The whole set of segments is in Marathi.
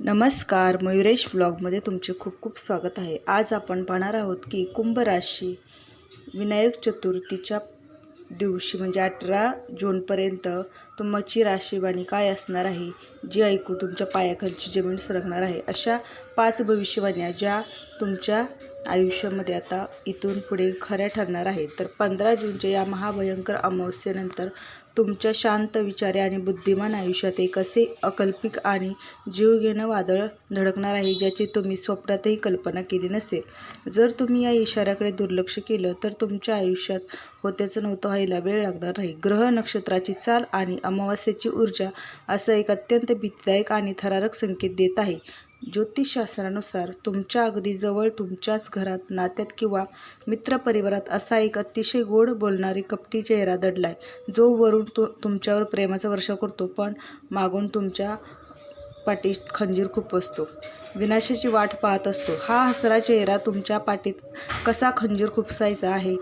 नमस्कार, मयुरेश ब्लॉगमध्ये तुमचे खूप खूप स्वागत आहे। आज आपण पाहणार आहोत की कुंभ राशी विनायक चतुर्थीच्या दिवशी म्हणजे 18 जूनपर्यंत तुमची राशीवाणी काय असणार आहे, जी ऐकून तुमच्या पायाखालची जमीन सरकणार आहे। अशा 5 भविष्यवाण्या ज्या तुमच्या आयुष्यामध्ये आता इथून पुढे खऱ्या ठरणार आहेत। तर 15 जूनच्या या महाभयंकर अमावस्येनंतर तुमच्या शांत विचारे आणि बुद्धिमान आयुष्यात एक असे अकल्पित आणि जीवघेणं वादळ धडकणार आहे, ज्याची तुम्ही स्वप्नातही कल्पना केली नसेल। जर तुम्ही या इशाऱ्याकडे दुर्लक्ष केलं तर तुमच्या आयुष्यात होत्याचं नव्हतं व्हायला वेळ लागणार नाही। ग्रह नक्षत्राची चाल आणि अमावस्येची ऊर्जा असं एक अत्यंत भीतीदायक आणि थरारक संकेत देत आहे। ज्योतिषशास्त्रानुसार तुमच्या अगदी जवळ, तुमच्याच घरात, नात्यात किंवा मित्रपरिवारात असा एक अतिशय गोड बोलणारी कपटी चेहरा दडलाय, जो वरून तुमच्यावर प्रेमाचा वर्षाव करतो, पण मागून तुमच्या पाठीत खंजीर खुपसतो, विनाशाची वाट पाहत असतो। हा हसरा चेहरा तुमच्या पाठीत कसा खंजीर खुपसायचा आहे,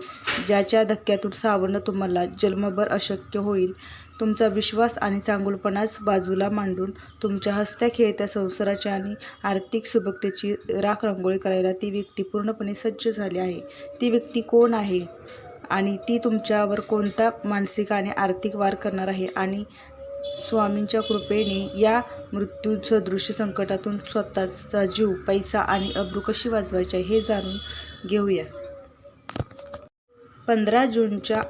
ज्याच्या धक्क्यातून सावरणं तुम्हाला जन्मभर अशक्य होईल। तुमचा विश्वास आणि चांगुलपणाच बाजूला मांडून तुमच्या हसत्या खेळत्या संसाराची आणि आर्थिक सुबकतेची राख रांगोळी करायला ती व्यक्ती पूर्णपणे सज्ज झाली आहे। ती व्यक्ती कोण आहे आणि ती तुमच्यावर कोणता मानसिक आणि आर्थिक वार करणार आहे आणि स्वामींच्या कृपेने या मृत्यूसदृश संकटातून स्वतःचा जीव, पैसा आणि अब्रू कशी वाचवायची हे जाणून घेऊया। 15 जूनच्या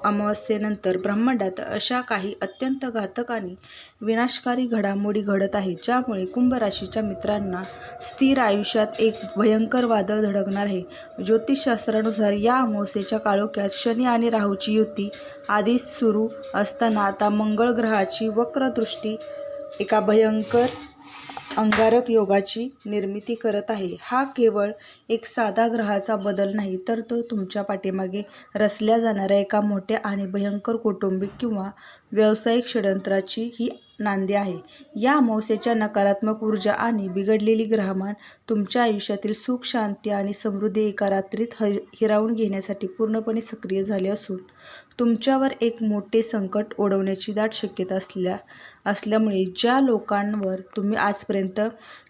अमावस्येनंतर ब्रह्मांडात अशा काही अत्यंत घातक आणि विनाशकारी घडामोडी घडत आहेत, ज्यामुळे कुंभ राशीच्या मित्रांना स्थिर आयुष्यात एक भयंकर वादळ धडकणार आहे। ज्योतिषशास्त्रानुसार या अमावस्येच्या काळोख्यात शनी आणि राहूची युती आधीच सुरू असताना आता मंगळ ग्रहाची वक्र दृष्टी एका भयंकर अंगारक योगाची निर्मिती करत आहे। हा केवळ एक साधा ग्रहाचा बदल नाही, तर तो तुमच्या पाठीमागे रचल्या जाणाऱ्या एका मोठ्या आणि भयंकर कौटुंबिक किंवा व्यावसायिक षडयंत्राची ही नांदी आहे। या अमावस्येच्या नकारात्मक ऊर्जा आणि बिघडलेली ग्रहमान तुमच्या आयुष्यातील सुख, शांती आणि समृद्धी एका रात्रीत हिरावून घेण्यासाठी पूर्णपणे सक्रिय झाले असून तुमच्यावर एक मोठे संकट ओढवण्याची दाट शक्यता असल्यामुळे ज्या लोकांवर तुम्ही आजपर्यंत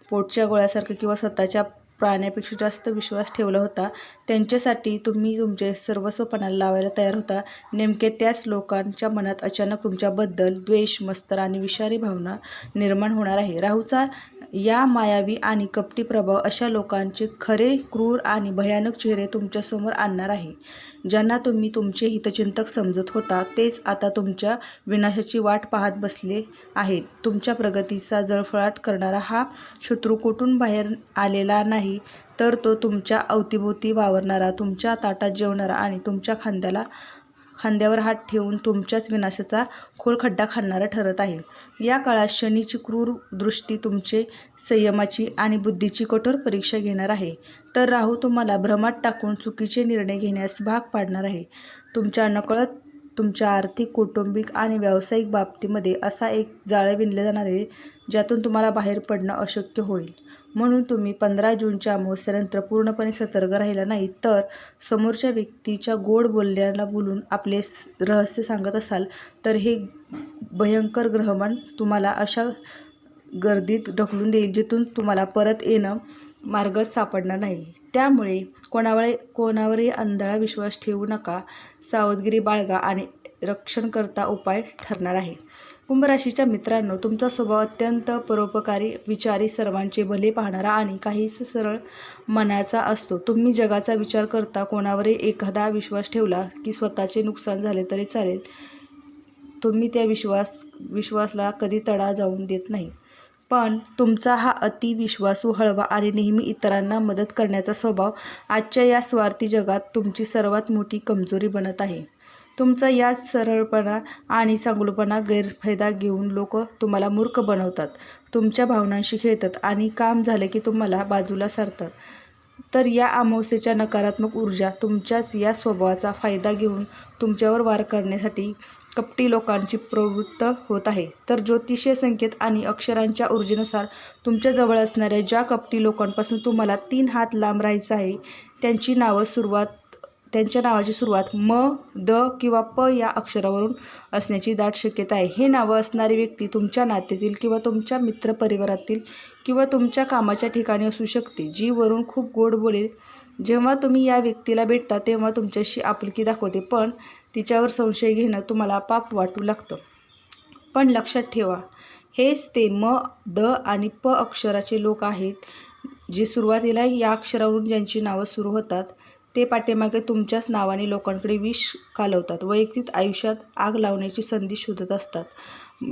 पोटच्या गोळ्यासारखं किंवा स्वतःच्या प्राण्यापेक्षा जास्त विश्वास ठेवला होता, त्यांच्यासाठी तुम्ही तुमचे सर्वस्व पणाला लावायला तयार होता, नेमके त्याच लोकांच्या मनात अचानक तुमच्याबद्दल द्वेष, मत्सर आणि विषारी भावना निर्माण होणार आहे। राहूचा या मायावी आणि कपटी प्रभाव अशा लोकांचे खरे, क्रूर आणि भयानक चेहरे तुमच्यासमोर आणणार आहे, ज्यांना तुम्ही तुमचे हितचिंतक समजत होता, तेच आता तुमच्या विनाशाची वाट पाहत बसले आहेत। तुमच्या प्रगतीचा जळफळाट करणारा हा शत्रू कुठून बाहेर आलेला नाही, तर तो तुमच्या अवतीभोवती वावरणारा, तुमच्या ताटात जेवणारा आणि तुमच्या खांद्यावर हात ठेवून तुमच्याच विनाशाचा खोल खड्डा खणणारा ठरत आहे। या काळात शनीची क्रूर दृष्टी तुमचे संयमाची आणि बुद्धीची कठोर परीक्षा घेणार आहे, तर राहू तुम्हाला भ्रमात टाकून चुकीचे निर्णय घेण्यास भाग पाडणार आहे। तुमच्या नकळत तुमच्या आर्थिक, कौटुंबिक आणि व्यावसायिक बाबतीमध्ये असा एक जाळं विणलं जाणार आहे, ज्यातून तुम्हाला बाहेर पडणं अशक्य होईल। म्हणून तुम्ही 15 जूनच्या अमावस्येनंतर पूर्णपणे सतर्क राहिला नाही, तर समोरच्या व्यक्तीच्या गोड बोलण्याला बोलून आपले रहस्य सांगत असाल, तर हे भयंकर ग्रहमान तुम्हाला अशा गर्दीत ढकलून देईल, जिथून तुम्हाला परत येणं मार्गच सापडणार नाही। त्यामुळे कोणावरही अंधळा विश्वास ठेवू नका, सावधगिरी बाळगा आणि रक्षणकर्ता उपाय ठरणार आहे। कुंभ राशीच्या मित्रांनो, तुमचा स्वभाव अत्यंत परोपकारी, विचारी, सर्वांचे भले पाहणारा आणि काहीसा सरळ मनाचा असतो। तुम्ही जगाचा विचार करता कोणावरही एखादा विश्वास ठेवला की स्वतःचे नुकसान झाले तरी चालेल, तुम्ही त्या विश्वासाला कधी तडा जाऊन देत नाही। पण तुमचा हा अति विश्वासू, हळवा आणि नेहमी इतरांना मदत करण्याचा स्वभाव आजच्या या स्वार्थी जगात तुमची सर्वात मोठी कमजोरी बनत आहे। तुमचा याच सरळपणा आणि चांगुलपणा गैरफायदा घेऊन लोक तुम्हाला मूर्ख बनवतात, तुमच्या भावनांशी खेळतात आणि काम झालं की तुम्हाला बाजूला सारतात। तर या अमावस्येच्या नकारात्मक ऊर्जा तुमच्याच या स्वभावाचा फायदा घेऊन तुमच्यावर वार करण्यासाठी कपटी लोकांची प्रवृत्त होत आहे। तर ज्योतिषीय संकेत आणि अक्षरांच्या ऊर्जेनुसार तुमच्या जवळ असणाऱ्या ज्या कपटी लोकांपासून तुम्हाला 3 हात लांब राहायचं आहे, त्यांची नावं त्यांच्या नावाची सुरुवात म, द किंवा प या अक्षरावरून असण्याची दाट शक्यता आहे. हे नावं असणारी व्यक्ती तुमच्या नात्यातील किंवा तुमच्या मित्रपरिवारातील किंवा तुमच्या कामाच्या ठिकाणी असू शकते, जी वरून खूप गोड बोलेल. जेव्हा तुम्ही या व्यक्तीला भेटता तेव्हा तुमच्याशी आपुलकी दाखवते, पण तिच्यावर संशय घेणं तुम्हाला पाप वाटू लागतं. पण लक्षात ठेवा, हेच ते म, द आणि प अक्षराचे लोक आहेत, जे सुरुवातीला या अक्षरावरून ज्यांची नावं सुरू होतात. ते पाठीमागे तुमच्याच नावाने लोकांकडे विष कालवतात, वैयक्तिक आयुष्यात आग लावण्याची संधी शोधत असतात.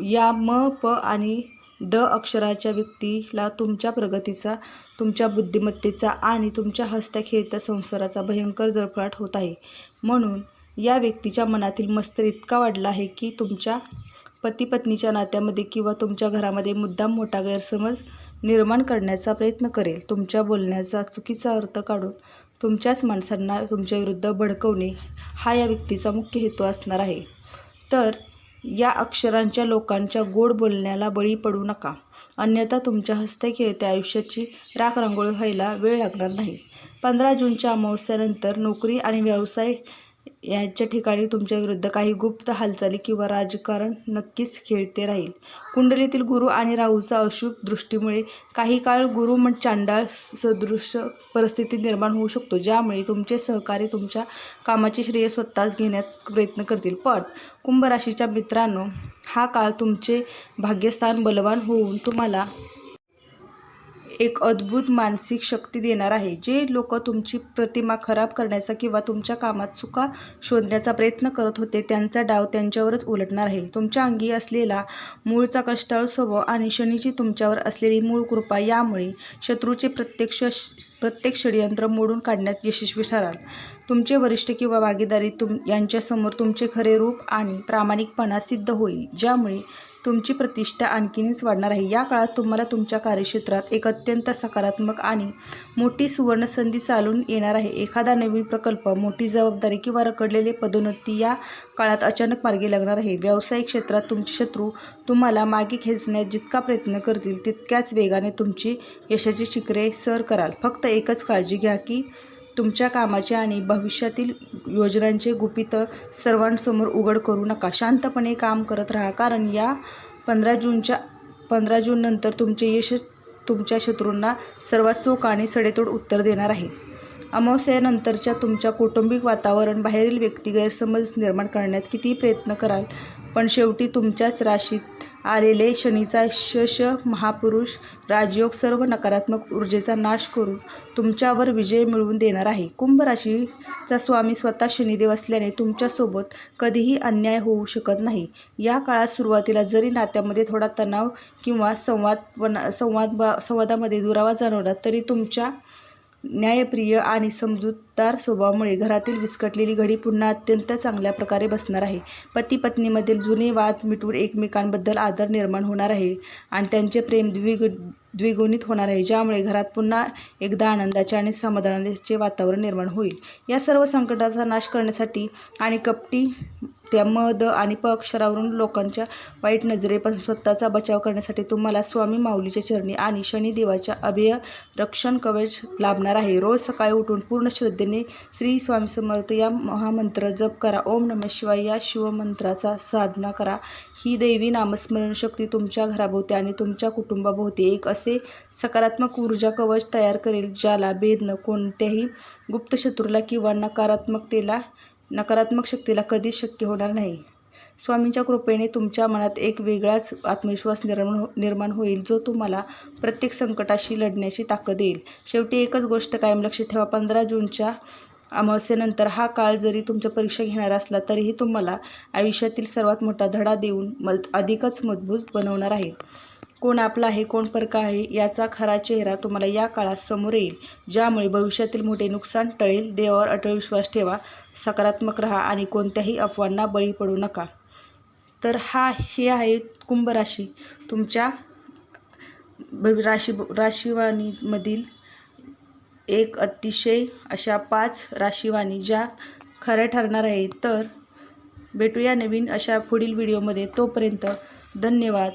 या म, प आणि द अक्षराच्या व्यक्तीला तुमच्या प्रगतीचा, तुमच्या बुद्धिमत्तेचा आणि तुमच्या हसत्या खेळत्या संसाराचा भयंकर जळफळाट होत आहे. म्हणून या व्यक्तीच्या मनातील मत्सर इतका वाढला आहे की तुमच्या पती-पत्नीच्या नात्यामध्ये किंवा तुमच्या घरामध्ये मुद्दाम मोठा गैरसमज निर्माण करण्याचा प्रयत्न करेल. तुमच्या बोलण्याचा चुकीचा अर्थ काढून तुमच्याच माणसांना तुमच्याविरुद्ध भडकवणे हा या व्यक्तीचा मुख्य हेतू असणार आहे. तर या अक्षरांच्या लोकांच्या गोड बोलण्याला बळी पडू नका, अन्यथा तुमच्या हसत्या खेळत्या आयुष्याची राखरांगोळी व्हायला वेळ लागणार नाही. 15 जूनच्या अमावस्येनंतर नोकरी आणि व्यवसाय यांच्या ठिकाणी तुमच्याविरुद्ध काही गुप्त हालचाली किंवा राजकारण नक्कीच खेळते राहील. कुंडलीतील गुरु आणि राहूचा अशुभ दृष्टीमुळे काही काळ गुरु चांडाळ सदृश परिस्थिती निर्माण होऊ शकतो, ज्यामुळे तुमचे सहकारी तुमच्या कामाचे श्रेय स्वतःच घेण्यात प्रयत्न करतील. पण कुंभ राशीच्या मित्रांनो, हा काळ तुमचे भाग्यस्थान बलवान होऊन तुम्हाला एक अद्भुत मानसिक शक्ती देणार आहे. जे लोक तुमची प्रतिमा खराब करण्याचा किंवा तुमच्या कामात चुका शोधण्याचा प्रयत्न करत होते, त्यांचा डाव त्यांच्यावरच उलटणार आहे. तुमच्या अंगी असलेला मूळचा कष्टाळू स्वभाव आणि शनीची तुमच्यावर असलेली मूळ कृपा यामुळे शत्रूचे प्रत्येक षडयंत्र मोडून काढण्यात यशस्वी ठराल. तुमचे वरिष्ठ किंवा भागीदारी यांच्यासमोर तुमचे खरे रूप आणि प्रामाणिकपणा सिद्ध होईल, ज्यामुळे तुमची प्रतिष्ठा आणखीनच वाढणार आहे. या काळात तुम्हाला तुमच्या कार्यक्षेत्रात एक अत्यंत सकारात्मक आणि मोठी सुवर्णसंधी चालून येणार आहे. एखादा नवीन प्रकल्प, मोठी जबाबदारी किंवा रखडलेले पदोन्नती या काळात अचानक मार्गी लागणार आहे. व्यावसायिक क्षेत्रात तुमचे शत्रू तुम्हाला मागे खेचण्यात जितका प्रयत्न करतील, तितक्याच वेगाने तुमची यशाची शिखरे सर कराल. फक्त एकच काळजी घ्या की तुमच्या कामाचे आणि भविष्यातील योजनांचे गुपित सर्वांसमोर उघड करू नका. शांतपणे काम करत राहा, कारण या 15 जून नंतर तुमचे यश तुमच्या शत्रूंना सर्वात चोख आणि सडेतोड उत्तर देणार आहे. अमावस्येनंतरच्या तुमच्या कौटुंबिक वातावरण बाहेरील व्यक्ती गैरसमज निर्माण करण्यात कितीही प्रयत्न कराल, पण शेवटी तुमच्याच राशीत आलेले शनीचा शश महापुरुष राजयोग सर्व नकारात्मक ऊर्जेचा नाश करून तुमच्यावर विजय मिळवून देणार आहे. कुंभ राशीचा स्वामी स्वतः शनिदेव असल्याने तुमच्यासोबत कधीही अन्याय होऊ शकत नाही. या काळात सुरुवातीला जरी नात्यामध्ये थोडा तणाव किंवा संवादामध्ये दुरावा जाणवला, तरी तुमच्या न्यायप्रिय आणि समजूतदार स्वभावामुळे घरातील विस्कटलेली घडी पुन्हा अत्यंत चांगल्या प्रकारे बसणार आहे. पती-पत्नीमधील जुने वाद मिटून एकमेकांबद्दल आदर निर्माण होणार आहे आणि त्यांचे प्रेम द्विगुणित होणार आहे, ज्यामुळे घरात पुन्हा एकदा आनंदाचे आणि समाधानाचे वातावरण निर्माण होईल. या सर्व संकटांचा नाश करण्यासाठी आणि कपटी त्या म, द आणि प अक्षरावरून लोकांच्या वाईट नजरेपासून स्वतःचा बचाव करण्यासाठी तुम्हाला स्वामी माऊलीच्या चरणी आणि शनिदेवाच्या अभय रक्षण कवच लाभणार आहे. रोज सकाळी उठून पूर्ण श्रद्धेने श्री स्वामी समर्थ या महामंत्र जप करा. ओम नमः शिवाय या शिवमंत्राचा साधना करा. ही दैवी नामस्मरण शक्ती तुमच्या घराभोवती आणि तुमच्या कुटुंबाभोवती एक असे सकारात्मक ऊर्जा कवच तयार करेल, ज्याला भेदणं कोणत्याही गुप्त शत्रूला किंवा नकारात्मक शक्तीला कधीच शक्य होणार नाही. स्वामींच्या कृपेने तुमच्या मनात एक वेगळाच आत्मविश्वास निर्माण होईल, जो तुम्हाला प्रत्येक संकटाशी लढण्याची ताकद देईल. शेवटी एकच गोष्ट कायम लक्षात ठेवा, 15 जूनच्या अमावस्येनंतर हा काळ जरी तुमच्या परीक्षा घेणारा असला, तरीही तुम्हाला आयुष्यातील सर्वात मोठा धडा देऊन अधिकच मजबूत बनवणार आहे. कोण आपला आहे, कोण परका आहे याचा खरा चेहरा तुम्हाला या काळात समोर येईल, ज्यामुळे भविष्यातील मोठे नुकसान टळेल. देवावर अटळ विश्वास ठेवा, सकारात्मक राहा आणि कोणत्याही अफवांना बळी पडू नका. तर हे आहे कुंभ राशी, तुमच्या राशीवाणीमधील एक अतिशय अशा 5 राशीवाणी ज्या खऱ्या ठरणार आहेत. तर भेटूया नवीन अशा पुढील व्हिडिओमध्ये. तोपर्यंत धन्यवाद.